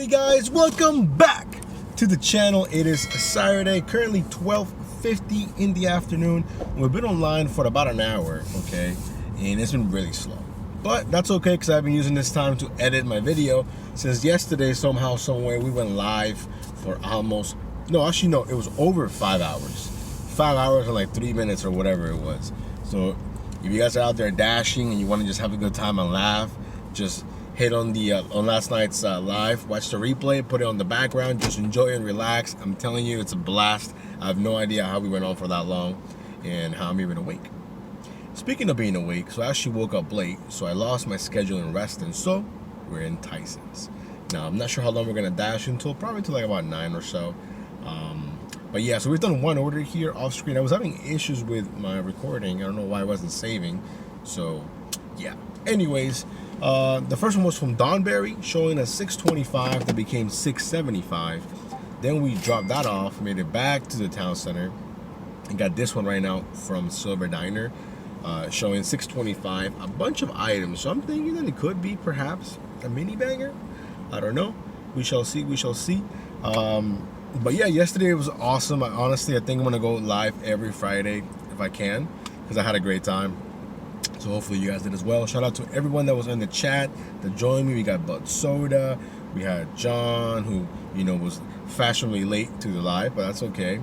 Hey guys, welcome back to the channel. It is Saturday, currently 12:50 in the afternoon. We've been online for about an hour, okay, and it's been really slow. But that's okay because I've been using this time to edit my video since yesterday. Somehow, somewhere, we went live for almost, it was over 5 hours. 5 hours and like 3 minutes or whatever it was. So if you guys are out there dashing and you want to just have a good time and laugh, just hit on the on last night's live, watch the replay, put it on the background, just enjoy it and relax. I'm telling you, it's a blast. I have no idea how we went on for that long and how I'm even awake. Speaking of being awake, so I actually woke up late, so I lost my schedule in resting, so we're in Tyson's. Now, I'm not sure how long we're gonna dash until, probably till like about 9 or so. But yeah, so we've done one order here off screen. I was having issues with my recording. I don't know why I wasn't saving. So yeah, anyways, the first one was from Donberry, showing a 625 that became 675. Then we dropped that off, made it back to the town center, and got this one right now from Silver Diner, showing 625. A bunch of items, so I'm thinking that it could be perhaps a mini banger. I don't know. We shall see. We shall see. But yeah, yesterday was awesome. Honestly, I think I'm gonna go live every Friday if I can, because I had a great time. So hopefully you guys did as well. Shout out to everyone that was in the chat that joined me. We got Bud Soda. We had John, who was fashionably late to the live, but that's okay.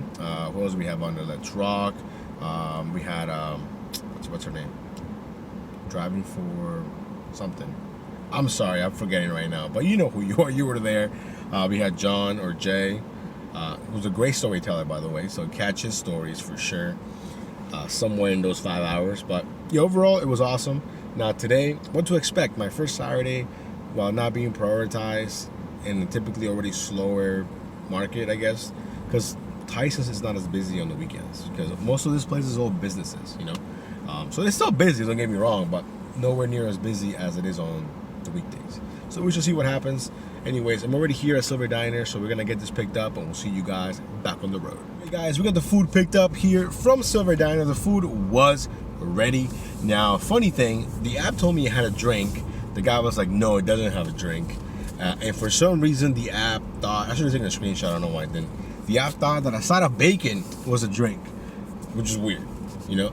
Who else we have on there? Let's Rock. We had what's her name? Driving for something. I'm sorry, I'm forgetting right now, but you know who you are. You were there. We had John or Jay, who's a great storyteller, by the way. So catch his stories for sure. Somewhere in those 5 hours, but yeah, overall it was awesome. Now today, what to expect? My first Saturday, while not being prioritized in a typically already slower market, I guess, because Tyson's is not as busy on the weekends because most of this place is all businesses, so it's still busy, don't get me wrong, but nowhere near as busy as it is on the weekdays. So we shall see what happens. Anyways, I'm already here at Silver Diner, so we're gonna get this picked up and we'll see you guys back on the road. Hey guys, we got the food picked up here from Silver Diner. The food was ready. Now, funny thing, the app told me it had a drink. The guy was like, no, it doesn't have a drink. And for some reason, the app thought, I should have taken a screenshot, I don't know why I didn't. The app thought that a side of bacon was a drink, which is weird.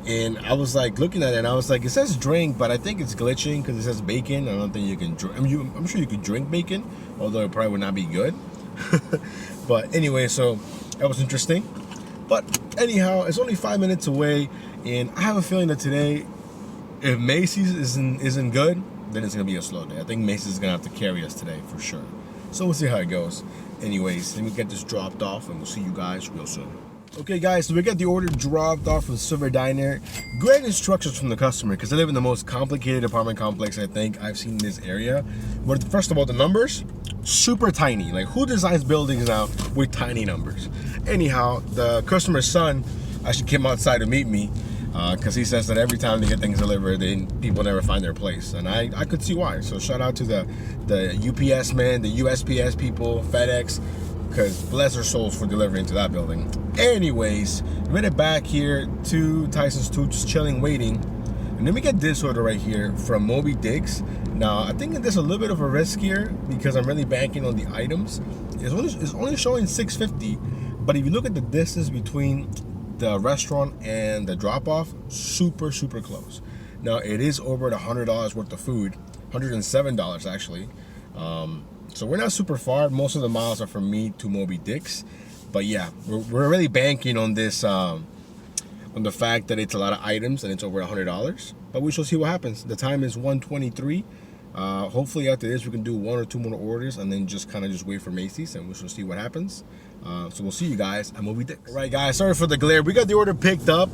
And I was like looking at it and I was like, it says drink, but I think it's glitching because it says bacon. I don't think you can drink. I'm sure you could drink bacon, although it probably would not be good. But anyway, so that was interesting. But anyhow, it's only 5 minutes away, and I have a feeling that today, if Macy's isn't good, then it's gonna be a slow day. I think Macy's is gonna have to carry us today for sure. So we'll see how it goes. Anyways, let me get this dropped off, and we'll see you guys real soon. Okay guys, so we got the order dropped off from Silver Diner. Great instructions from the customer because I live in the most complicated apartment complex I think I've seen in this area. But first of all, the numbers, super tiny. Like, who designs buildings now with tiny numbers? Anyhow, the customer's son actually came outside to meet me because he says that every time they get things delivered, people never find their place. And I could see why. So shout out to the UPS man, the USPS people, FedEx, because bless their souls for delivering to that building. Anyways, we made it back here to Tyson's 2, just chilling, waiting. And then we get this order right here from Moby Dick's. Now, I think there's a little bit of a risk here because I'm really banking on the items. It's only showing 650, but if you look at the distance between the restaurant and the drop-off, super, super close. Now, it is over $100 worth of food, $107 actually. So we're not super far. Most of the miles are from me to Moby Dick's. But yeah, we're really banking on this, on the fact that it's a lot of items and it's over $100. But we shall see what happens. The time is 1:23. Hopefully after this we can do 1 or 2 more orders and then just wait for Macy's, and we shall see what happens. So we'll see you guys at Moby Dick's. All right guys, sorry for the glare. We got the order picked up.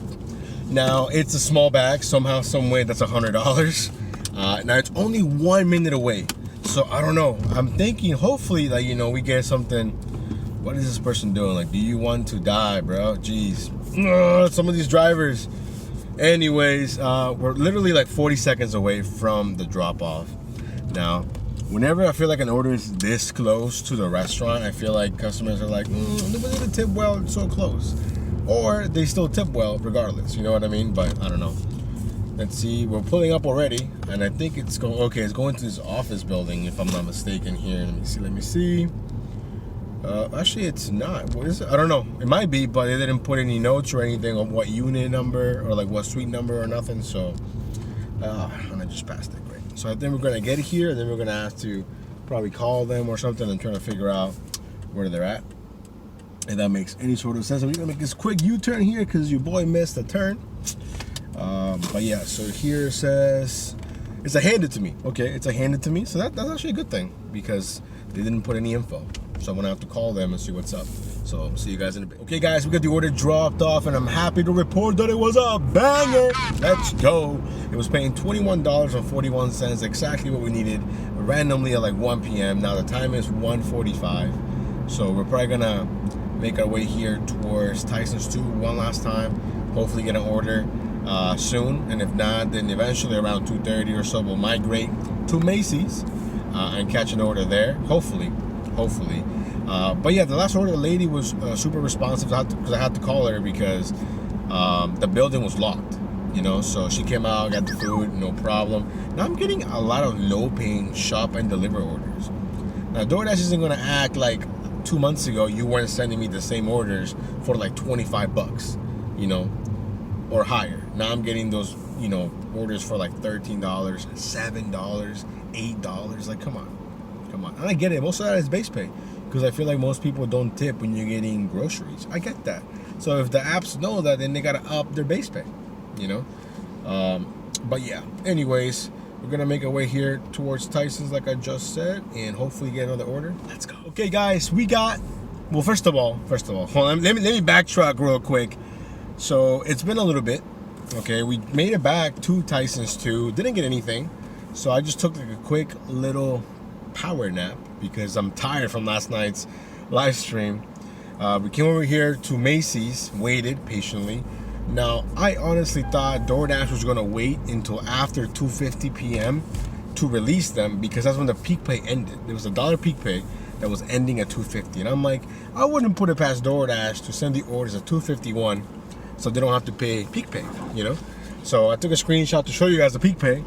Now it's a small bag, somehow, some way that's $100. Now it's only 1 minute away. So I don't know. I'm thinking hopefully that we get something. What is this person doing? Like, do you want to die, bro? Jeez. Some of these drivers. Anyways, we're literally like 40 seconds away from the drop off. Now, whenever I feel like an order is this close to the restaurant, I feel like customers are like, they didn't tip well, it's so close. Or they still tip well regardless, you know what I mean? But I don't know. Let's see, we're pulling up already, and I think it's going. Okay, it's going to this office building, if I'm not mistaken. Here, let me see. Actually, it's not. What is it? I don't know. It might be, but they didn't put any notes or anything on what unit number or like what suite number or nothing. So, and I just passed it. Great. So I think we're gonna get here, and then we're gonna have to probably call them or something and try to figure out where they're at. If that makes any sort of sense. I'm gonna make this quick U-turn here because your boy missed a turn. But yeah, so here it says it's a handed to me. Okay, it's a handed to me. So that's actually a good thing because they didn't put any info. So I'm gonna have to call them and see what's up. So see you guys in a bit. Okay guys, we got the order dropped off and I'm happy to report that it was a banger. Let's go. It was paying $21.41, exactly what we needed, randomly at like 1 p.m. Now the time is 1:45. So we're probably gonna make our way here towards Tyson's 2 one last time. Hopefully get an order soon, and if not, then eventually around 2:30 or so we'll migrate to Macy's and catch an order there. Hopefully. But yeah, the last order, the lady was super responsive because I had to call her because the building was locked, you know. So she came out, got the food, no problem. Now I'm getting a lot of low-paying shop and deliver orders. Now DoorDash isn't gonna act like 2 months ago you weren't sending me the same orders for like $25, you know, or higher. Now I'm getting those, you know, orders for like $13, $7, $8. Like, come on. And I get it. Most of that is base pay because I feel like most people don't tip when you're getting groceries. I get that. So if the apps know that, then they gotta up their base pay, you know. But yeah. Anyways, we're gonna make our way here towards Tyson's, like I just said, and hopefully get another order. Let's go. Okay, guys, we got. Well, first of all, hold on. Let me backtrack real quick. So it's been a little bit. Okay, we made it back to Tyson's 2. Didn't get anything. So I just took like a quick little power nap because I'm tired from last night's live stream. We came over here to Macy's, waited patiently. Now, I honestly thought DoorDash was gonna wait until after 2:50 p.m. to release them because that's when the peak pay ended. There was a $1 peak pay that was ending at 2:50, and I'm like, I wouldn't put it past DoorDash to send the orders at 2:51 so they don't have to pay peak pay, you know. So I took a screenshot to show you guys the peak pay,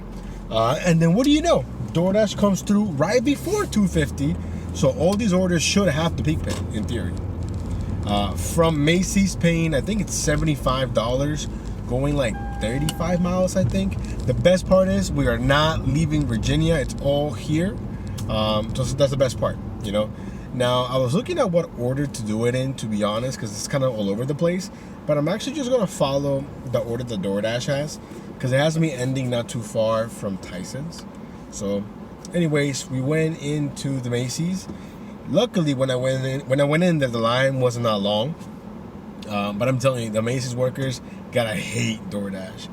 and then what do you know? DoorDash comes through right before 2:50, so all these orders should have the peak pay in theory. From Macy's paying, I think it's $75, going like 35 miles, I think. The best part is we are not leaving Virginia. It's all here. So that's the best part, you know. Now, I was looking at what order to do it in, to be honest, because it's kind of all over the place. But I'm actually just going to follow the order that DoorDash has because it has me ending not too far from Tyson's. So, anyways, we went into the Macy's. Luckily, when I went in, the line wasn't that long. But I'm telling you, the Macy's workers gotta hate DoorDash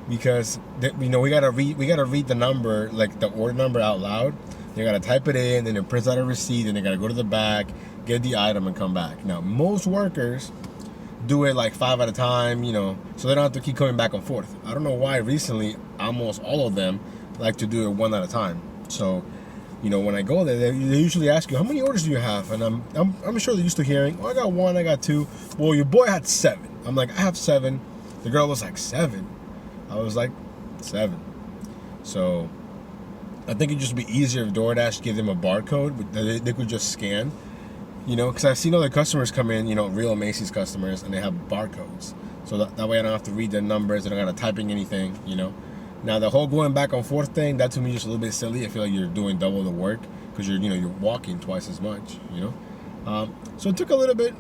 because we gotta read the number, like the order number, out loud. They gotta type it in, then it prints out a receipt, and they gotta go to the back, get the item, and come back. Now, most workers do it like 5 at a time, you know, so they don't have to keep coming back and forth. I don't know why recently almost all of them like to do it 1 at a time. So, you know, when I go there, they usually ask you, how many orders do you have? And I'm sure they're used to hearing, oh, I got 1, I got 2. Well, your boy had 7. I'm like, I have 7. The girl was like, 7. I was like, 7. So I think it'd just be easier if DoorDash gave them a barcode that they could just scan, you know, because I've seen other customers come in, you know, real Macy's customers, and they have barcodes. So that way I don't have to read their numbers, I don't got to typing anything, you know. Now the whole going back and forth thing, that to me is just a little bit silly. I feel like you're doing double the work because you're walking twice as much, you know. So it took a little bit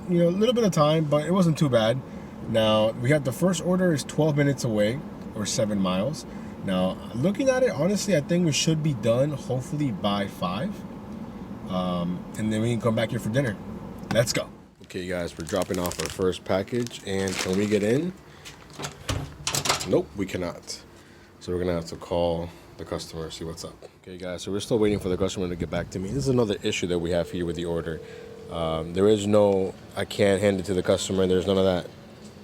of time, but it wasn't too bad. Now we had the first order is 12 minutes away, or 7 miles. Now looking at it, honestly, I think we should be done hopefully by 5, and then we can come back here for dinner. Let's go. Okay, guys, we're dropping off our first package, and can we get in? Nope, we cannot. So we're gonna have to call the customer, see what's up. Okay, guys, so we're still waiting for the customer to get back to me. This is another issue that we have here with the order. There is no, I can't hand it to the customer, there's none of that.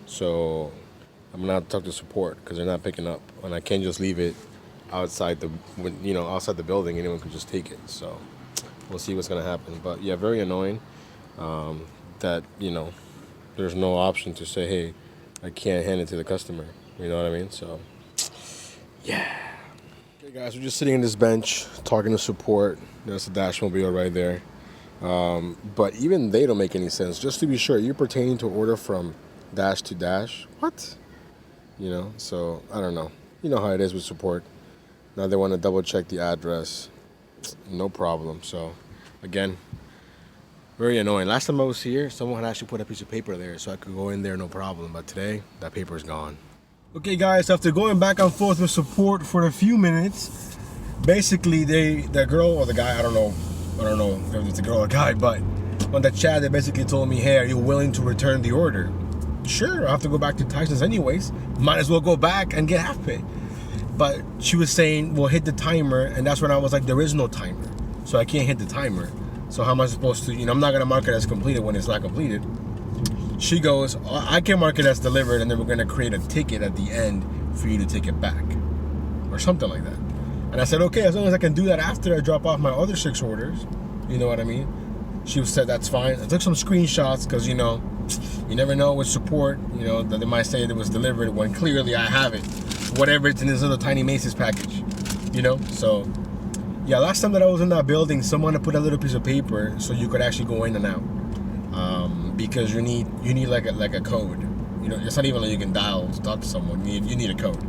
So I'm gonna have to talk to support because they're not picking up, and I can't just leave it outside the building. Anyone could just take it. So we'll see what's gonna happen. But yeah, very annoying that, you know, there's no option to say, hey, I can't hand it to the customer. You know what I mean? So Yeah. Okay, guys, we're just sitting on this bench talking to support. There's a Dashmobile right there. But even they don't make any sense. Just to be sure, you're pertaining to order from Dash to Dash? What? You know, so I don't know. You know how it is with support. Now they want to double check the address. No problem. So, again, very annoying. Last time I was here, someone had actually put a piece of paper there so I could go in there no problem. But today, that paper is gone. Okay, guys, after going back and forth with support for a few minutes, basically the girl or the guy, I don't know if it's a girl or a guy, but on the chat they basically told me, hey, are you willing to return the order? Sure, I have to go back to Tyson's anyways. Might as well go back and get half pay. But she was saying, well, hit the timer, and that's when I was like, there is no timer, so I can't hit the timer. So how am I supposed to, I'm not gonna mark it as completed when it's not completed. She goes, I can mark it as delivered, and then we're gonna create a ticket at the end for you to take it back, or something like that. And I said, okay, as long as I can do that after I drop off my other 6 orders, you know what I mean? She said, that's fine. I took some screenshots, because, you never know with support, that they might say it was delivered when clearly I have it. Whatever it's in this little tiny Macy's package, So, yeah, last time that I was in that building, someone had put a little piece of paper so you could actually go in and out. Because you need like a code. It's not even like you can dial to talk to someone. You need a code.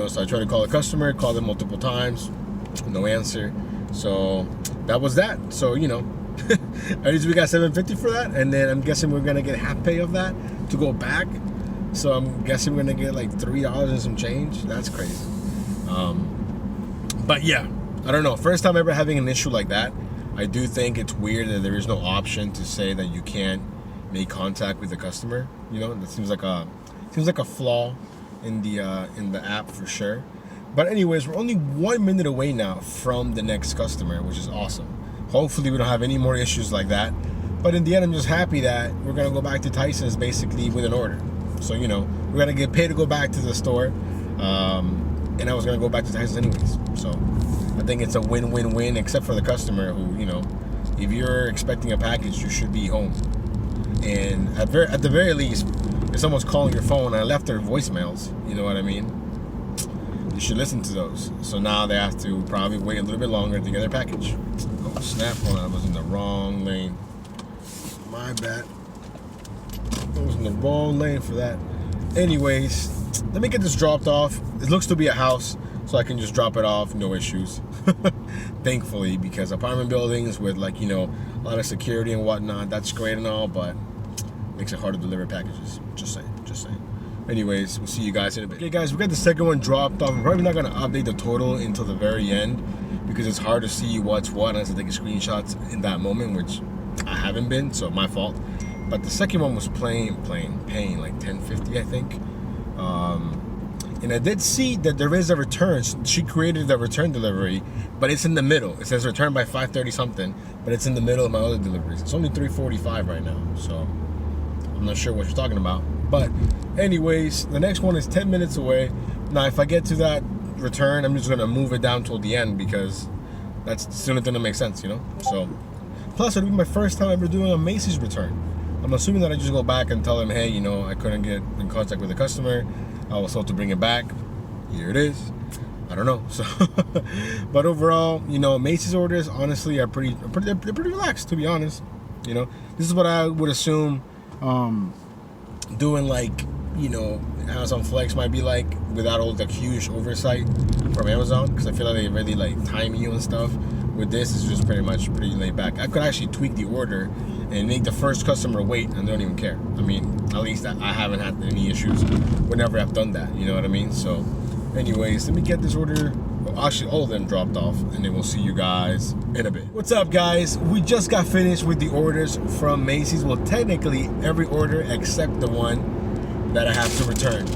So I tried to call the customer, called them multiple times, no answer. So that was that. So, at least we got $750 for that, and then I'm guessing we're gonna get half pay of that to go back. So I'm guessing we're gonna get like $3 and some change. That's crazy. But yeah, I don't know. First time ever having an issue like that. I do think it's weird that there is no option to say that you can't make contact with the customer. That seems like a flaw in the app for sure. But anyways, we're only 1 minute away now from the next customer, which is awesome. Hopefully we don't have any more issues like that. But in the end, I'm just happy that we're gonna go back to Tyson's basically with an order. So we're gonna get paid to go back to the store, and I was gonna go back to Tyson's anyways. So I think it's a win-win-win, except for the customer who, if you're expecting a package, you should be home. And at the very least, if someone's calling your phone, and I left their voicemails, you know what I mean? You should listen to those. So now they have to probably wait a little bit longer to get their package. Oh, snap. Hold on, I was in the wrong lane. My bad. I was in the wrong lane for that. Anyways, let me get this dropped off. It looks to be a house, so I can just drop it off, no issues. Thankfully, because apartment buildings with a lot of security and whatnot, that's great and all, but makes it hard to deliver packages. Just saying. Anyways, we'll see you guys in a bit. Okay, guys, we got the second one dropped off. I'm probably not gonna update the total until the very end because it's hard to see what's what unless I take screenshots in that moment, which I haven't been, so my fault. But the second one was paying like $10.50, I think. And I did see that there is a return. She created the return delivery, but it's in the middle. It says return by 5:30 something, but it's in the middle of my other deliveries. It's only 3:45 right now, so I'm not sure what you're talking about. But anyways, the next one is 10 minutes away. Now, if I get to that return, I'm just gonna move it down till the end because that's the only thing that makes sense, So, plus it'll be my first time ever doing a Macy's return. I'm assuming that I just go back and tell them, hey, I couldn't get in contact with the customer. I was told to bring it back. Here it is. I don't know. So, but overall, Macy's orders honestly are pretty relaxed, to be honest. This is what I would assume doing Amazon Flex might be like without all the huge oversight from Amazon, because I feel like they really time you and stuff. With this, it's just pretty laid back. I could actually tweak the order and make the first customer wait, and they don't even care. I mean, at least I haven't had any issues whenever I've done that. You know what I mean? So, anyways, let me get this order. Well, actually, all of them dropped off, and then we'll see you guys in a bit. What's up, guys? We just got finished with the orders from Macy's. Well, technically, every order except the one that I have to return.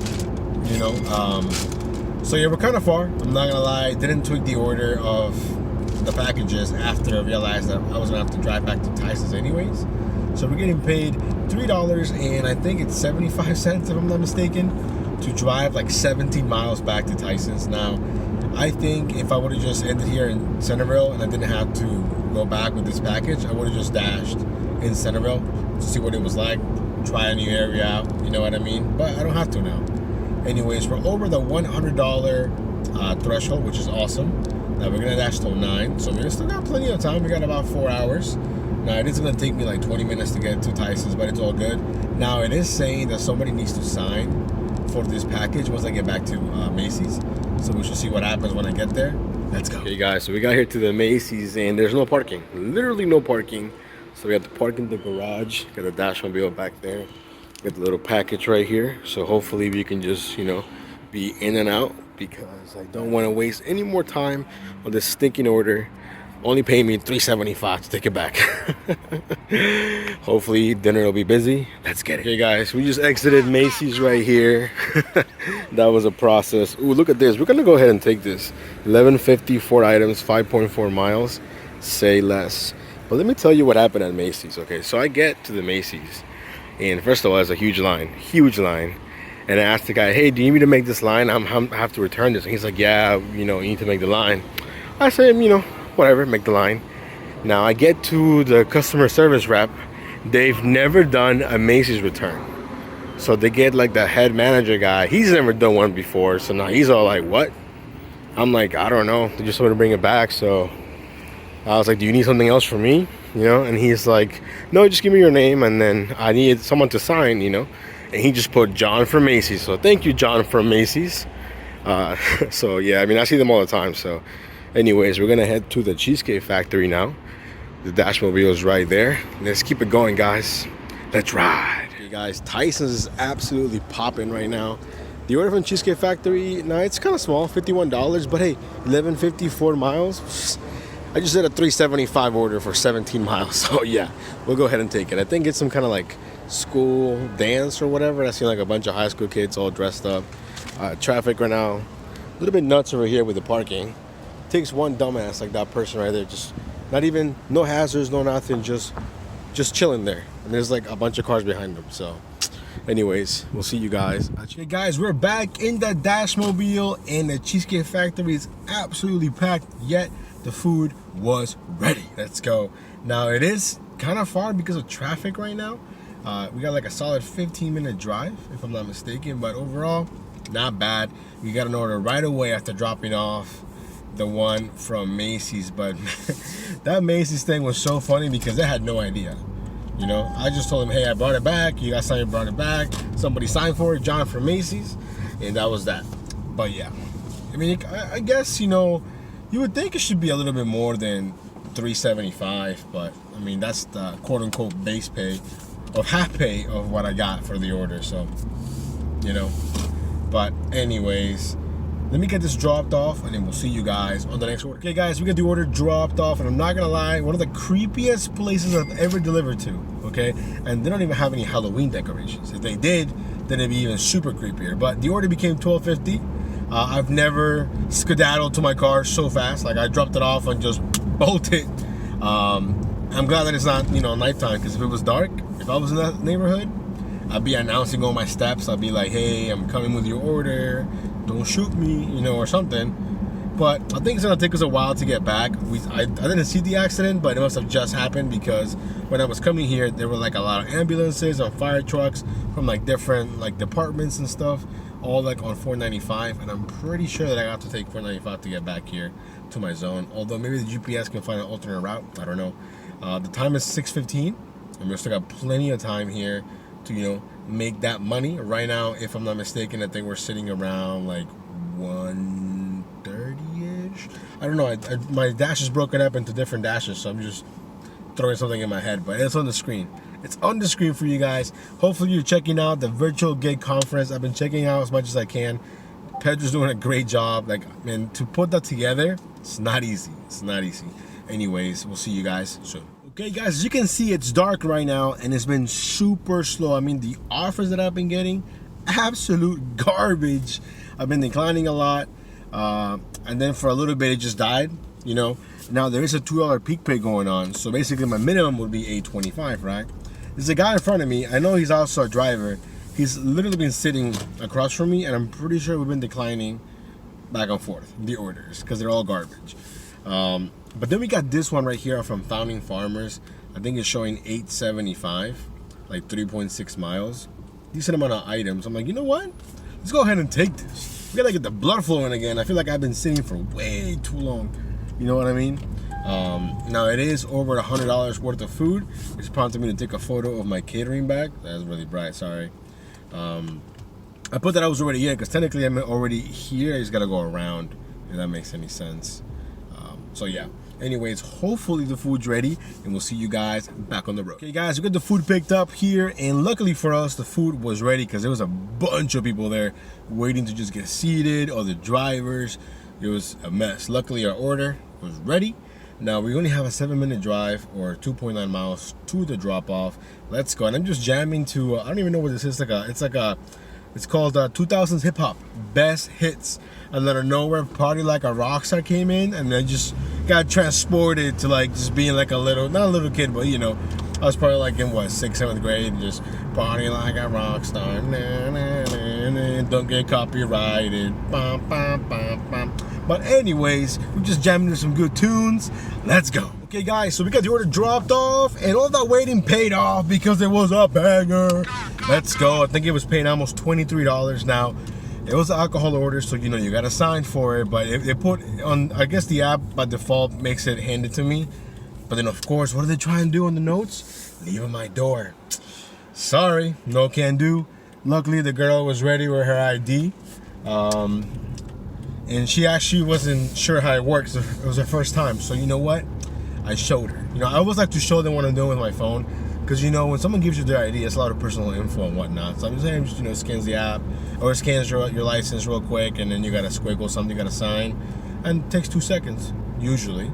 So yeah, we're kind of far. I'm not gonna lie. Didn't tweak the order of the packages after I realized that I was gonna have to drive back to Tyson's anyways. So we're getting paid $3 and I think it's 75 cents if I'm not mistaken to drive like 17 miles back to Tyson's. Now, I think if I would have just ended here in Centerville and I didn't have to go back with this package, I would have just dashed in Centerville to see what it was like, try a new area out, you know what I mean? But I don't have to now. Anyways, we're over the $100 threshold, which is awesome. Now we're gonna dash till 9, so we still got plenty of time. We got about 4 hours. Now it is gonna take me like 20 minutes to get to Tyson's, but it's all good. Now it is saying that somebody needs to sign for this package once I get back to Macy's. So we should see what happens when I get there. Let's go. Okay guys, so we got here to the Macy's and there's no parking. Literally no parking. So we have to park in the garage. Got the Dashmobile back there. Got the little package right here. So hopefully we can just, you know, be in and out because I don't want to waste any more time on this stinking order. Only pay me $3.75 to take it back. Hopefully dinner will be busy. Let's get it. Okay guys, we just exited Macy's right here. That was a process. Ooh, look at this. We're gonna go ahead and take this. $11.50, 4 items, 5.4 miles. Say less. But let me tell you what happened at Macy's. Okay, so I get to the Macy's and first of all, there's a huge line. And I asked the guy, hey, do you need me to make this line? I have to return this. And he's like, yeah, you know, you need to make the line. I said, you know, whatever, make the line. Now I get to the customer service rep. They've never done a Macy's return. So they get like the head manager guy. He's never done one before. So now he's all like, what? I'm like, I don't know. They just told me to bring it back. So I was like, do you need something else from me? You know, and he's like, no, just give me your name. And then I need someone to sign, you know. And he just put John from Macy's. So thank you, John from Macy's. So yeah, I mean, I see them all the time. So anyways, we're gonna head to the Cheesecake Factory now. The Dashmobile is right there. Let's keep it going, guys. Let's ride. Okay, guys, Tyson's is absolutely popping right now. The order from Cheesecake Factory, now it's kind of small, $51, but hey, $11.50, 4 miles. I just did a $3.75 order for 17 miles. So yeah, we'll go ahead and take it. I think it's some kind of like school dance or whatever. I see like a bunch of high school kids all dressed up. Traffic right now, a little bit nuts over here with the parking. Takes one dumbass like that person right there, just not even, no hazards, no nothing, just chilling there. And there's like a bunch of cars behind them. So anyways, we'll see you guys. Okay guys, we're back in the Dashmobile and the Cheesecake Factory is absolutely packed, yet the food was ready. Let's go. Now it is kind of far because of traffic right now. We got like a solid 15-minute drive if I'm not mistaken, but overall not bad. We got an order right away after dropping off the one from Macy's, but that Macy's thing was so funny because they had no idea. You know, I just told them, hey, I brought it back. You guys signed, brought it back. Somebody signed for it, John from Macy's, and that was that. But yeah, I mean, I guess, you know, you would think it should be a little bit more than $3.75, but I mean, that's the quote-unquote base pay or half pay of what I got for the order. So, you know, but anyways, let me get this dropped off and then we'll see you guys on the next order. Okay guys, we got the order dropped off and I'm not gonna lie, one of the creepiest places I've ever delivered to, okay? And they don't even have any Halloween decorations. If they did, then it'd be even super creepier. But the order became $12.50. I've never skedaddled to my car so fast. Like I dropped it off and just bolted. I'm glad that it's not, you know, nighttime, because if it was dark, if I was in that neighborhood, I'd be announcing all my steps. I'd be like, hey, I'm coming with your order. Don't shoot me, you know, or something. But I think it's gonna take us a while to get back. I didn't see the accident, but it must have just happened because when I was coming here, there were like a lot of ambulances and fire trucks from like different like departments and stuff, all like on 495, and I'm pretty sure that I have to take 495 to get back here to my zone. Although maybe the GPS can find an alternate route. I don't know. The time is 6:15, and we still got plenty of time here to, you know, make that money. Right now, if I'm not mistaken, I think we're sitting around like 130-ish. I don't know. My dash is broken up into different dashes, so I'm just throwing something in my head, but it's on the screen. It's on the screen for you guys. Hopefully you're checking out the virtual gig conference. I've been checking out as much as I can. Pedro's doing a great job. Like, man, to put that together, it's not easy. It's not easy. Anyways, we'll see you guys soon. Okay, guys, as you can see, it's dark right now, and it's been super slow. I mean, the offers that I've been getting, absolute garbage. I've been declining a lot, and then for a little bit, it just died, you know. Now, there is a $2 peak pay going on, so basically my minimum would be $8.25, right? There's a guy in front of me. I know he's also a driver. He's literally been sitting across from me, and I'm pretty sure we've been declining back and forth the orders because they're all garbage. But then we got this one right here from Founding Farmers. I think it's showing $8.75, like 3.6 miles. Decent amount of items. I'm like, you know what? Let's go ahead and take this. We gotta get the blood flowing again. I feel like I've been sitting for way too long. You know what I mean? Now it is over $100 worth of food. It's prompted me to take a photo of my catering bag. That's really bright, sorry. I put that I was already here because technically I'm already here. I just gotta go around, if that makes any sense. So yeah. Anyways, hopefully the food's ready and we'll see you guys back on the road. Okay guys, we got the food picked up here, and luckily for us, the food was ready because there was a bunch of people there waiting to just get seated, or the drivers. It was a mess. Luckily our order was ready. Now we only have a 7-minute drive, or 2.9 miles to the drop off. Let's go. And I'm just jamming to I don't even know what this is. It's called 2000s hip hop best hits. And out of nowhere, Party Like a Rockstar came in, and I just got transported to like just being like a little, not a little kid, but you know, I was probably like in what, 6th, 7th grade, and just party like a rock star. Nah, nah, nah, nah, don't get copyrighted. Bum, bum, bum, bum. But anyways, we're just jamming to some good tunes. Let's go. Okay guys, so we got the order dropped off, and all that waiting paid off because it was a banger. Let's go. I think it was paying almost $23 now. It was an alcohol order, so you know you got to sign for it. But they put on, I guess the app by default makes it handed to me. But then of course, what do they try and do on the notes? Leave at my door. Sorry, no can do. Luckily the girl was ready with her ID. And she actually wasn't sure how it works. It was her first time. So you know what? I showed her. You know, I always like to show them what I'm doing with my phone. Because, you know, when someone gives you their ID, it's a lot of personal info and whatnot. So I'm just saying, just, you know, scans the app, or scans your license real quick, and then you got to squiggle something, you got to sign. And it takes 2 seconds, usually.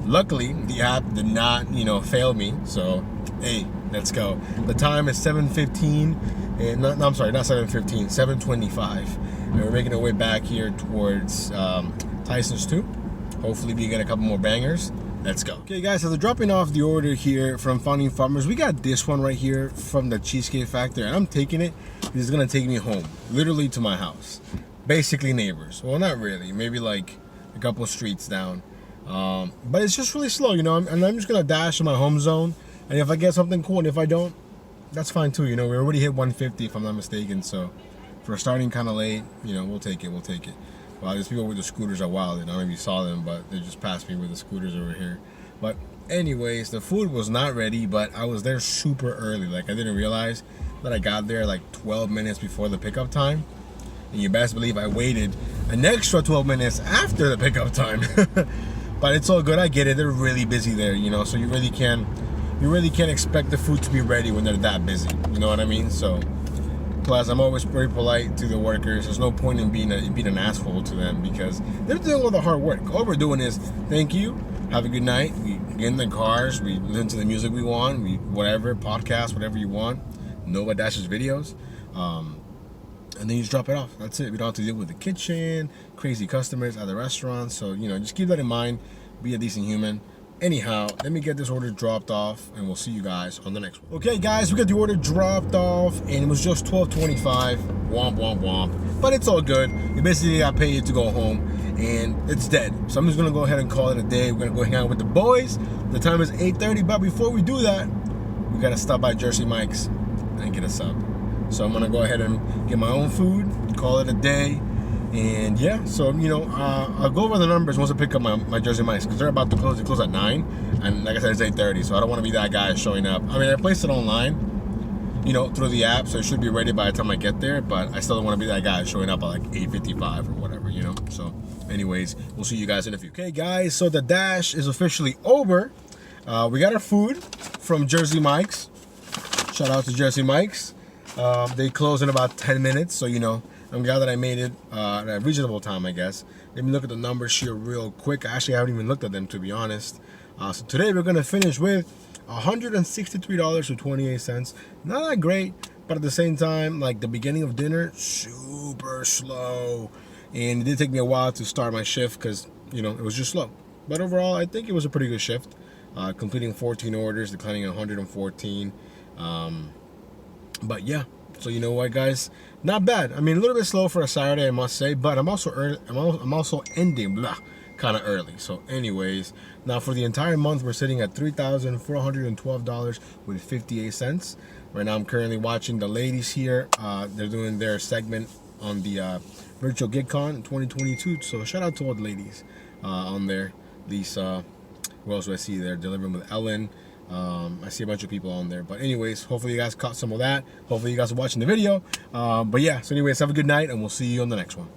Luckily, the app did not, you know, fail me. So, hey, let's go. The time is 7:15. And I'm sorry, not 7:15, 7:25. And we're making our way back here towards Tyson's 2. Hopefully we get a couple more bangers. Let's go. Okay guys, so they're dropping off the order here from Founding Farmers. We got this one right here from the Cheesecake Factory, and I'm taking it. It's gonna take me home, literally to my house. Basically neighbors. Well, not really, maybe like a couple streets down. But it's just really slow, you know, and I'm just gonna dash in my home zone. And if I get something cool, and if I don't, that's fine too. You know, we already hit 150 if I'm not mistaken, so for starting kind of late, you know, we'll take it. Wow, these people with the scooters are wild. I don't know if you saw them, but they just passed me with the scooters over here. But anyways, the food was not ready, but I was there super early. Like, I didn't realize that I got there like 12 minutes before the pickup time. And you best believe I waited an extra 12 minutes after the pickup time. But it's all good. I get it. They're really busy there, you know, so you really can't expect the food to be ready when they're that busy. You know what I mean? So, plus, I'm always very polite to the workers. There's no point in being an asshole to them because they're doing all the hard work. All we're doing is, thank you, have a good night. We get in the cars, we listen to the music we want, we whatever, podcast, whatever you want. NovaDasher's videos. And then you just drop it off. That's it. We don't have to deal with the kitchen, crazy customers at the restaurant. So, you know, just keep that in mind. Be a decent human. Anyhow, let me get this order dropped off, and we'll see you guys on the next one. Okay, guys, we got the order dropped off, and it was just $12.25. Womp, womp, womp. But it's all good. You basically got paid to go home, and it's dead. So I'm just going to go ahead and call it a day. We're going to go hang out with the boys. The time is 8:30, but before we do that, we got to stop by Jersey Mike's and get a sub. So I'm going to go ahead and get my own food, call it a day. And yeah, so, you know, I'll go over the numbers once I pick up my Jersey Mike's, because they're about to close. They close at 9, and like I said, it's 8:30, so I don't want to be that guy showing up. I mean, I placed it online, you know, through the app, so it should be ready by the time I get there, but I still don't want to be that guy showing up at like 8:55 or whatever, you know. So anyways, we'll see you guys in a few. Okay, guys, so the dash is officially over. We got our food from Jersey Mike's. Shout out to Jersey Mike's. They close in about 10 minutes, so, you know, I'm glad that I made it at a reasonable time, I guess. Let me look at the numbers here real quick. I actually haven't even looked at them, to be honest. So today we're going to finish with $163.28. Not that great, but at the same time, like the beginning of dinner, super slow. And it did take me a while to start my shift because, you know, it was just slow. But overall, I think it was a pretty good shift. Completing 14 orders, declining 114. But yeah. So you know what, guys, not bad. I mean, a little bit slow for a Saturday, I must say, but I'm also ending kind of early. So anyways, now for the entire month, we're sitting at $3,412.58. Right now, I'm currently watching the ladies here. They're doing their segment on the virtual GigCon 2022. So shout out to all the ladies on there. Lisa, who else do I see there? Delivering with Ellen. I see a bunch of people on there. But anyways, hopefully you guys caught some of that. Hopefully you guys are watching the video. But yeah, so anyways, have a good night, and we'll see you on the next one.